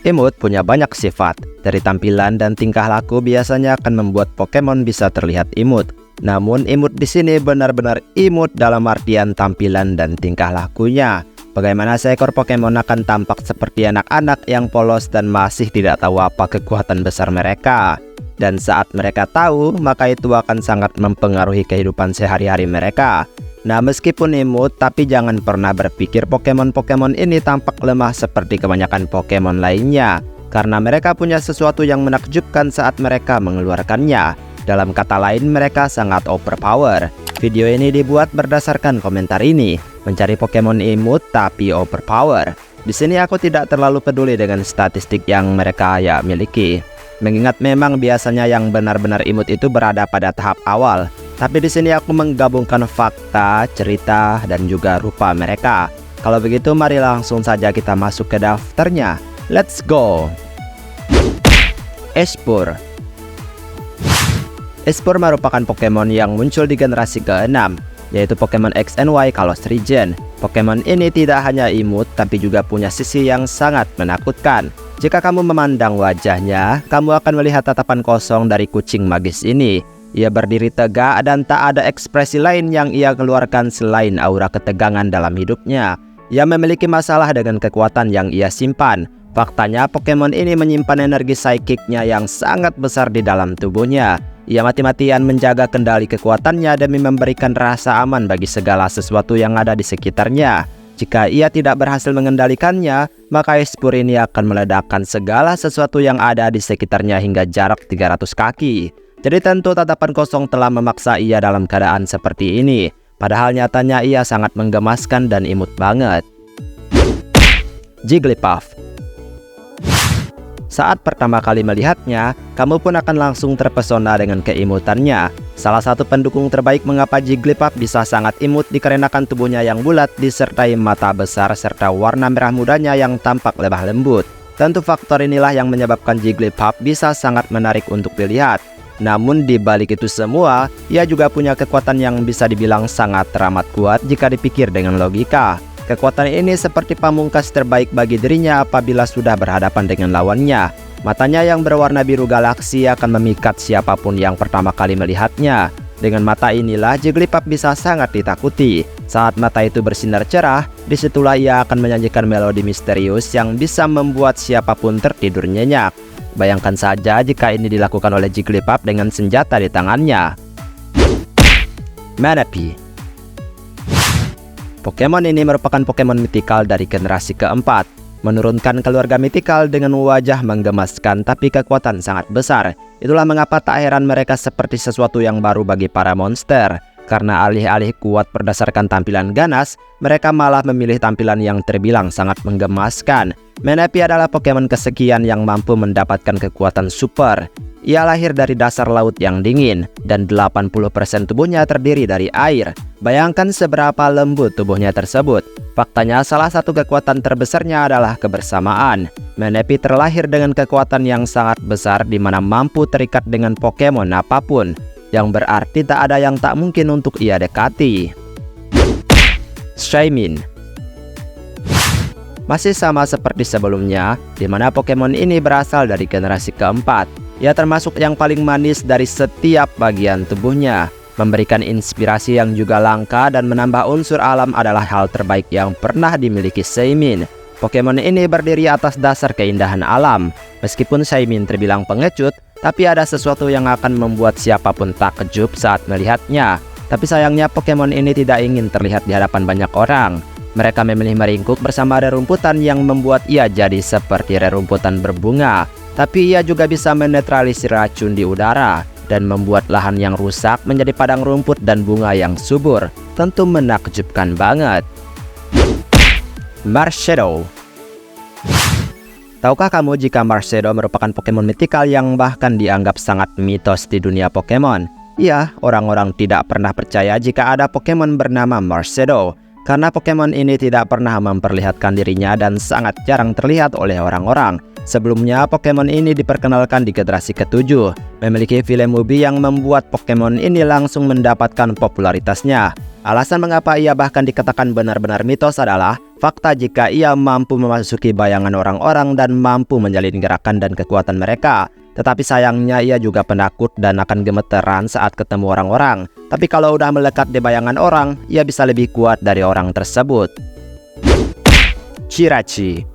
Imut punya banyak sifat. Dari tampilan dan tingkah laku biasanya akan membuat Pokemon bisa terlihat imut. Namun imut di sini benar-benar imut dalam artian tampilan dan tingkah lakunya. Bagaimana seekor Pokemon akan tampak seperti anak-anak yang polos dan masih tidak tahu apa kekuatan besar mereka. Dan saat mereka tahu, maka itu akan sangat mempengaruhi kehidupan sehari-hari mereka. Nah, meskipun imut, tapi jangan pernah berpikir Pokemon-Pokemon ini tampak lemah seperti kebanyakan Pokemon lainnya, karena mereka punya sesuatu yang menakjubkan saat mereka mengeluarkannya. Dalam kata lain, mereka sangat overpower. Video ini dibuat berdasarkan komentar ini, mencari Pokemon imut tapi overpower. Di sini aku tidak terlalu peduli dengan statistik yang mereka miliki, mengingat memang biasanya yang benar-benar imut itu berada pada tahap awal. Tapi di sini aku menggabungkan fakta, cerita, dan juga rupa mereka. Kalau begitu, mari langsung saja kita masuk ke daftarnya. Let's go! Espurr. Espurr merupakan Pokemon yang muncul di generasi ke-6, yaitu Pokemon X and Y Kalos Region. Pokemon ini tidak hanya imut, tapi juga punya sisi yang sangat menakutkan. Jika kamu memandang wajahnya, kamu akan melihat tatapan kosong dari kucing magis ini. Ia berdiri tegak dan tak ada ekspresi lain yang ia keluarkan selain aura ketegangan dalam hidupnya. Ia memiliki masalah dengan kekuatan yang ia simpan. Faktanya, Pokemon ini menyimpan energi psychic-nya yang sangat besar di dalam tubuhnya. Ia mati-matian menjaga kendali kekuatannya demi memberikan rasa aman bagi segala sesuatu yang ada di sekitarnya. Jika ia tidak berhasil mengendalikannya, maka Espurr ini akan meledakkan segala sesuatu yang ada di sekitarnya hingga jarak 300 kaki. Jadi tentu tatapan kosong telah memaksa ia dalam keadaan seperti ini. Padahal nyatanya ia sangat menggemaskan dan imut banget. Jigglypuff. Saat pertama kali melihatnya, kamu pun akan langsung terpesona dengan keimutannya. Salah satu pendukung terbaik mengapa Jigglypuff bisa sangat imut dikarenakan tubuhnya yang bulat disertai mata besar serta warna merah mudanya yang tampak lemah lembut. Tentu faktor inilah yang menyebabkan Jigglypuff bisa sangat menarik untuk dilihat. Namun di balik itu semua, ia juga punya kekuatan yang bisa dibilang sangat teramat kuat jika dipikir dengan logika. Kekuatan ini seperti pamungkas terbaik bagi dirinya apabila sudah berhadapan dengan lawannya. Matanya yang berwarna biru galaksi akan memikat siapapun yang pertama kali melihatnya. Dengan mata inilah Jigglypuff bisa sangat ditakuti. Saat mata itu bersinar cerah, disitulah ia akan menyanyikan melodi misterius yang bisa membuat siapapun tertidur nyenyak. Bayangkan saja jika ini dilakukan oleh Jigglypuff dengan senjata di tangannya. Manaphy. Pokemon ini merupakan Pokemon mitikal dari generasi keempat. Menurunkan keluarga mitikal dengan wajah menggemaskan tapi kekuatan sangat besar. Itulah mengapa tak heran mereka seperti sesuatu yang baru bagi para monster. Karena alih-alih kuat berdasarkan tampilan ganas, mereka malah memilih tampilan yang terbilang sangat menggemaskan. Manaphy adalah Pokemon kesekian yang mampu mendapatkan kekuatan super. Ia lahir dari dasar laut yang dingin, dan 80% tubuhnya terdiri dari air. Bayangkan seberapa lembut tubuhnya tersebut. Faktanya, salah satu kekuatan terbesarnya adalah kebersamaan. Manaphy terlahir dengan kekuatan yang sangat besar di mana mampu terikat dengan Pokemon apapun, yang berarti tak ada yang tak mungkin untuk ia dekati. Shaymin. Masih sama seperti sebelumnya, di mana Pokemon ini berasal dari generasi keempat. Ia termasuk yang paling manis dari setiap bagian tubuhnya. Memberikan inspirasi yang juga langka dan menambah unsur alam adalah hal terbaik yang pernah dimiliki Shaymin. Pokemon ini berdiri atas dasar keindahan alam. Meskipun Shaymin terbilang pengecut, tapi ada sesuatu yang akan membuat siapapun takjub saat melihatnya. Tapi sayangnya Pokemon ini tidak ingin terlihat di hadapan banyak orang. Mereka memilih meringkuk bersama rerumputan yang membuat ia jadi seperti rerumputan berbunga. Tapi ia juga bisa menetralisir racun di udara dan membuat lahan yang rusak menjadi padang rumput dan bunga yang subur. Tentu menakjubkan banget. Marshadow. Tahukah kamu jika Marshadow merupakan Pokemon mitikal yang bahkan dianggap sangat mitos di dunia Pokemon? Iya, orang-orang tidak pernah percaya jika ada Pokemon bernama Marshadow, karena Pokemon ini tidak pernah memperlihatkan dirinya dan sangat jarang terlihat oleh orang-orang. Sebelumnya, Pokemon ini diperkenalkan di generasi ke-7, memiliki film movie yang membuat Pokemon ini langsung mendapatkan popularitasnya. Alasan mengapa ia bahkan dikatakan benar-benar mitos adalah fakta jika ia mampu memasuki bayangan orang-orang dan mampu menjalin gerakan dan kekuatan mereka. Tetapi sayangnya ia juga penakut dan akan gemeteran saat ketemu orang-orang. Tapi kalau udah melekat di bayangan orang, ia bisa lebih kuat dari orang tersebut. Jirachi.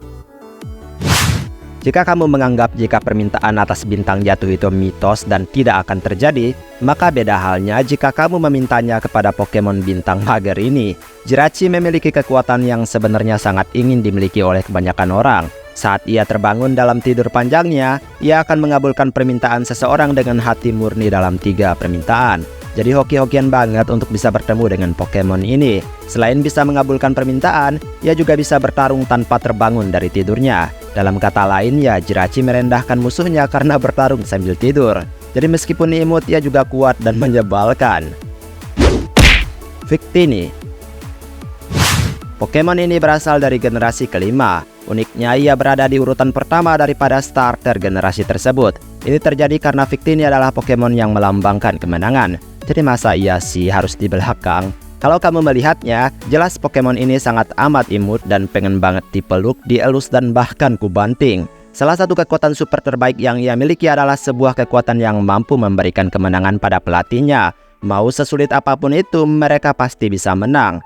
Jika kamu menganggap jika permintaan atas bintang jatuh itu mitos dan tidak akan terjadi, maka beda halnya jika kamu memintanya kepada Pokemon bintang mager ini. Jirachi memiliki kekuatan yang sebenarnya sangat ingin dimiliki oleh kebanyakan orang. Saat ia terbangun dalam tidur panjangnya, ia akan mengabulkan permintaan seseorang dengan hati murni dalam 3 permintaan. Jadi hoki-hokian banget untuk bisa bertemu dengan Pokemon ini. Selain bisa mengabulkan permintaan, ia juga bisa bertarung tanpa terbangun dari tidurnya. Dalam kata lain, ya Jirachi merendahkan musuhnya karena bertarung sambil tidur. Jadi meskipun imut, ia juga kuat dan menyebalkan. Victini. Pokemon ini berasal dari generasi kelima. Uniknya, ia berada di urutan pertama daripada starter generasi tersebut. Ini terjadi karena Victini adalah Pokemon yang melambangkan kemenangan. Jadi masa iya sih harus di belakang? Kalau kamu melihatnya, jelas Pokemon ini sangat amat imut dan pengen banget dipeluk, dielus, dan bahkan kubanting. Salah satu kekuatan super terbaik yang ia miliki adalah sebuah kekuatan yang mampu memberikan kemenangan pada pelatihnya. Mau sesulit apapun itu, mereka pasti bisa menang.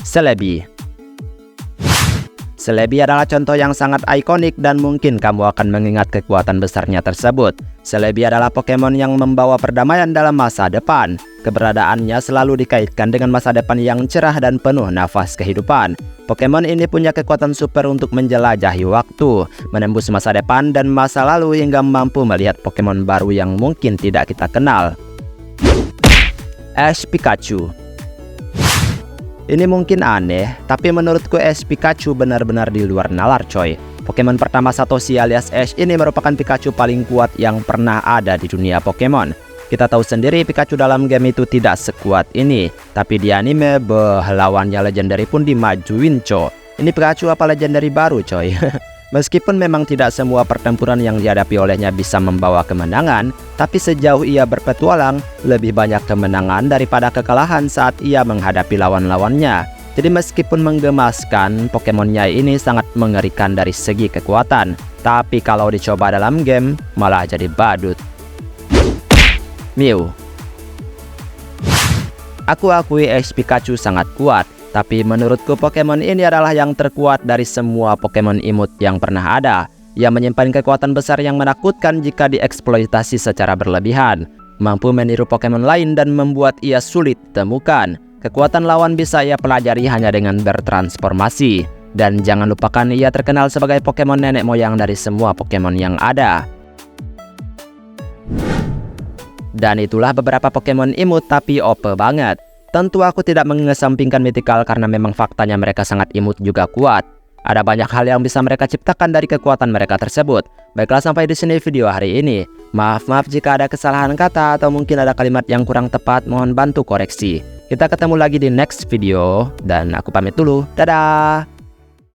Celebi. Celebi adalah contoh yang sangat ikonik dan mungkin kamu akan mengingat kekuatan besarnya tersebut. Celebi adalah Pokemon yang membawa perdamaian dalam masa depan. Keberadaannya selalu dikaitkan dengan masa depan yang cerah dan penuh nafas kehidupan. Pokemon ini punya kekuatan super untuk menjelajahi waktu, menembus masa depan dan masa lalu hingga mampu melihat Pokemon baru yang mungkin tidak kita kenal. Ash Pikachu. Ini mungkin aneh, tapi menurutku Ash Pikachu benar-benar di luar nalar coy. Pokemon pertama Satoshi alias Ash ini merupakan Pikachu paling kuat yang pernah ada di dunia Pokemon. Kita tahu sendiri Pikachu dalam game itu tidak sekuat ini, tapi di anime lawannya legendary pun dimajuin coy. Ini Pikachu apa legendary baru coy. Meskipun memang tidak semua pertempuran yang dihadapi olehnya bisa membawa kemenangan, tapi sejauh ia berpetualang, lebih banyak kemenangan daripada kekalahan saat ia menghadapi lawan-lawannya. Jadi meskipun menggemaskan, Pokemonnya ini sangat mengerikan dari segi kekuatan. Tapi kalau dicoba dalam game, malah jadi badut. Mew. Aku akui Ash Pikachu sangat kuat. Tapi menurutku Pokemon ini adalah yang terkuat dari semua Pokemon imut yang pernah ada. Ia menyimpan kekuatan besar yang menakutkan jika dieksploitasi secara berlebihan. Mampu meniru Pokemon lain dan membuat ia sulit ditemukan. Kekuatan lawan bisa ia pelajari hanya dengan bertransformasi. Dan jangan lupakan ia terkenal sebagai Pokemon nenek moyang dari semua Pokemon yang ada. Dan itulah beberapa Pokemon imut tapi OP banget. Tentu aku tidak mengesampingkan Mythical karena memang faktanya mereka sangat imut juga kuat. Ada banyak hal yang bisa mereka ciptakan dari kekuatan mereka tersebut. Baiklah, sampai di sini video hari ini. Maaf jika ada kesalahan kata atau mungkin ada kalimat yang kurang tepat, mohon bantu koreksi. Kita ketemu lagi di next video dan aku pamit dulu. Dadah.